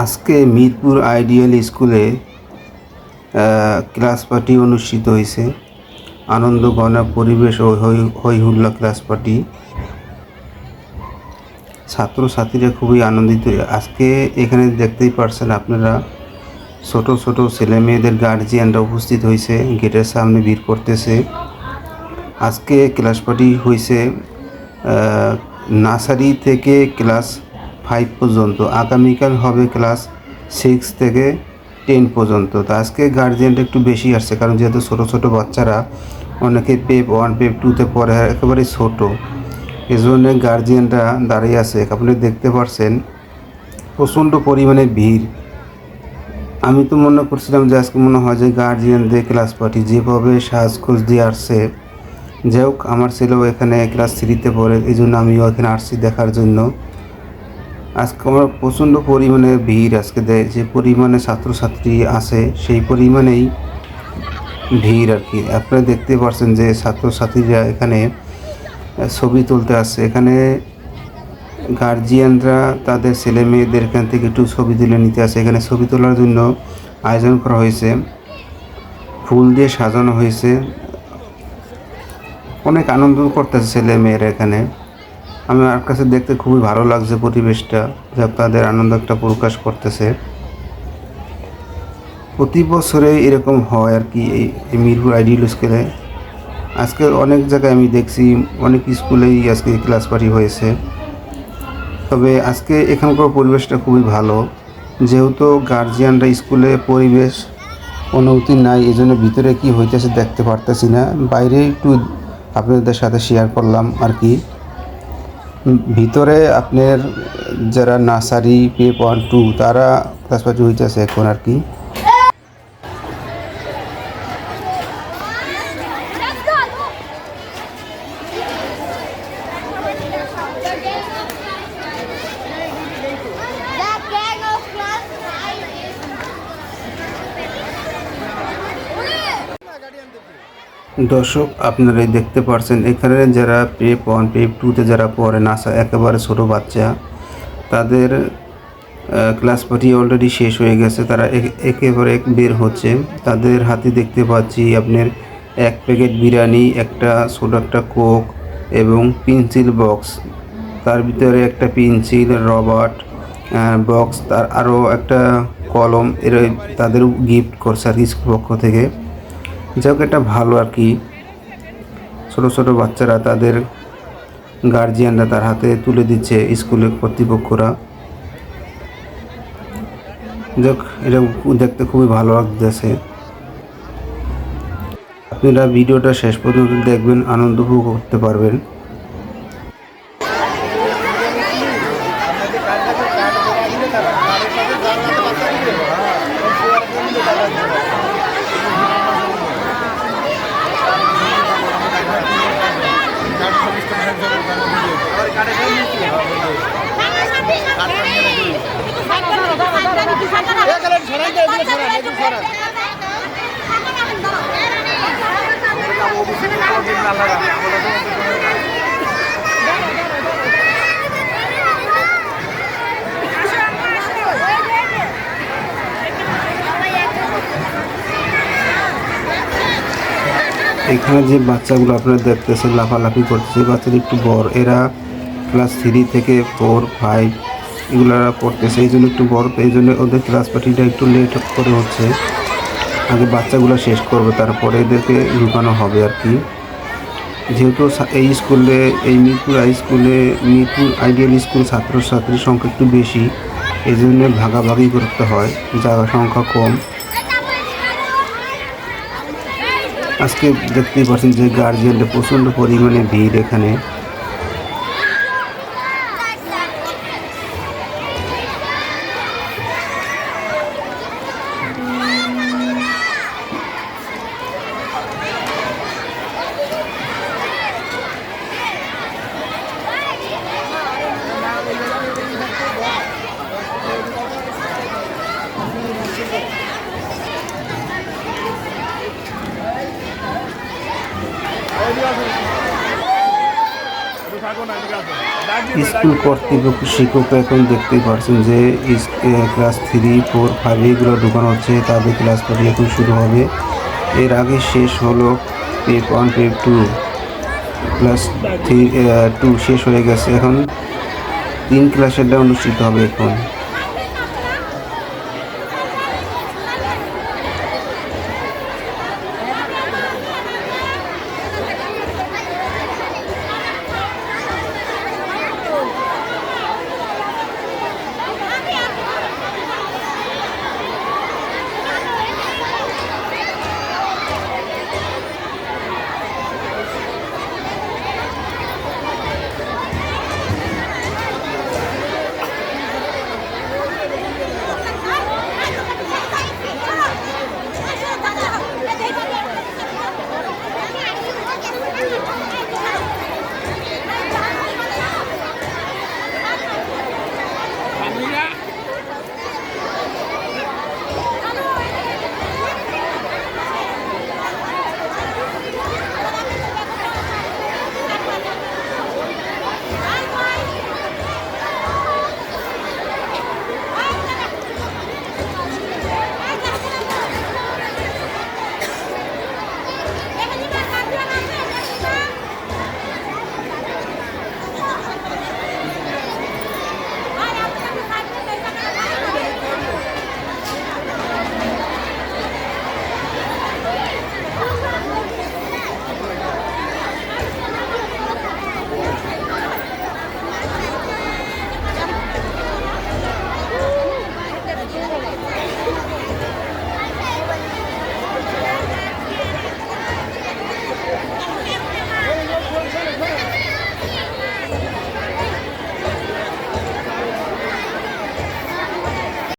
আজকে মিরপুর আইডিয়াল স্কুলে class party অনুষ্ঠিত হয়েছে। আনন্দঘন পরিবেশ ও হই হুল্লা ক্লাস পার্টি। ছাত্রছাত্রীরা খুবই আনন্দিত। আজকে এখানে দেখতেই পারছেন আপনারা, ছোট ছোট ছেলে মেয়েদের গার্জিয়ানরা উপস্থিত হয়েছে, গেটের সামনে ভিড় করতেছে। আজকে ক্লাস পার্টি হয়েছে নার্সারি থেকে ক্লাস 5 পর্যন্ত। আগামীকাল হবে ক্লাস 6 থেকে 10 পর্যন্ত। তো আজকে গার্জিয়ানটা একটু বেশি আসছে, কারণ যেহেতু ছোটো ছোটো বাচ্চারা, অনেকে পেপ 1 পেপ 2তে পড়ে, একেবারে ছোটো, এজন্য গার্জিয়ানরা দাঁড়িয়ে আছে। আপনি দেখতে পাচ্ছেন প্রচণ্ড পরিমাণে ভিড়। আমি তো মনে করছিলাম যে আজকে মনে হয় যে গার্জিয়ানদের ক্লাস পার্টি, যেভাবে সাজগোজ দিয়ে আসছে। যাই হোক, আমার ছেলেও এখানে ক্লাস 3তে পড়ে, এই জন্য আমিও এখানে আসছি দেখার জন্য। আজকে আমার প্রচণ্ড পরিমাণে ভিড়। আজকে যে পরিমাণে ছাত্রছাত্রী আছে সেই পরিমাণেই ভিড় আর কি। আপনারা দেখতে পাচ্ছেন যে ছাত্রছাত্রীরা এখানে ছবি তুলতে আসছে। এখানে গার্জিয়ানরা তাদের ছেলে মেয়েদের এখান থেকে একটু ছবি তুলে নিতে আসে। এখানে ছবি তোলার জন্য আয়োজন করা হয়েছে, ফুল দিয়ে সাজানো হয়েছে। অনেক আনন্দ করতেছে ছেলে মেয়েরা এখানে। আমার কাছে দেখতে খুবই ভালো লাগছে পরিবেশটা, যা তাদের আনন্দ একটা প্রকাশ করতেছে। প্রতি বছরে এরকম হয় আর কি এই মিরপুর আইডিয়াল স্কুলে। আজকে অনেক জায়গায় আমি দেখছি, অনেক স্কুলেই আজকে ক্লাস পার্টি হয়েছে। তবে আজকে এখানকার পরিবেশটা খুবই ভালো। যেহেতু গার্জিয়ানরা স্কুলে পরিবেশ অনুমতি নাই, এই জন্য ভিতরে কি হইতেছে দেখতে পারতেছি না, বাইরে একটু আপনাদের সাথে শেয়ার করলাম আর কি। ভিতরে আপনার যারা নার্সারি পেপ 1 2 তারা ক্লাস পার্টি হইতেছে এখন আর কি। দর্শক, আপনারা দেখতে পাচ্ছেন এখানে যারা পেপ 1 পেপ 2তে যারা পড়ে, নাসা একেবারে ছোটো বাচ্চা, তাদের ক্লাস পার্টি অলরেডি শেষ হয়ে গেছে। তারা একেবারে বের হচ্ছে। তাদের হাতে দেখতে পাচ্ছি আপনার 1 প্যাকেট বিরিয়ানি, একটা ছোটো একটা কোক এবং পেন্সিল বক্স। তার ভিতরে একটা পেন্সিল, রবার বক্স, তার আরও একটা কলম, এর তাদের গিফট করছে আর স্কুল পক্ষ থেকে। যাই হোক, এটা ভালো আর কি। ছোটো ছোটো বাচ্চারা তাদের গার্জিয়ানরা তার হাতে তুলে দিচ্ছে স্কুলের কর্তৃপক্ষরা। যাই হোক, এটা দেখতে খুবই ভালো লাগতেছে। আপনারা ভিডিওটা শেষ পর্যন্ত দেখবেন, আনন্দ উপভোগ করতে পারবেন। এখানে যে বাচ্চাগুলো আপনারা দেখতেছেন লাফালাফি করতেছে, বাচ্চারা একটু বড়, এরা ক্লাস 3 থেকে 4 5 এগুলো পড়তেছে, এই জন্য একটু বড়, এই জন্য ওদের ক্লাস পার্টিটা একটু লেট করে হচ্ছে। আগে বাচ্চাগুলো শেষ করবে, তারপরে এদেরকে ঢুকানো হবে আর কি। যেহেতু এই স্কুলে, এই মিরপুর আইডিয়াল স্কুল ছাত্রছাত্রীর সংখ্যা একটু বেশি, এই জন্য ভাগাভাগি করতে হয়, জায়গা সংখ্যা কম। আজকে দেখতেই পাচ্ছেন যে গার্জিয়ানদের প্রচণ্ড পরিমাণে ভিড় এখানে। স্কুল কর্তৃপক্ষ শিক্ষক এখন দেখতেই পাচ্ছেন যে ক্লাস 3, 4, 5 এইগুলো ঢুকানো হচ্ছে, তাদের ক্লাস পড়ি এখন শুরু হবে। এর আগে শেষ হলো পেপ 1, পেপ 2, ক্লাস 2 শেষ হয়ে গেছে। এখন 3 ক্লাসেরটা অনুষ্ঠিত হবে এখন।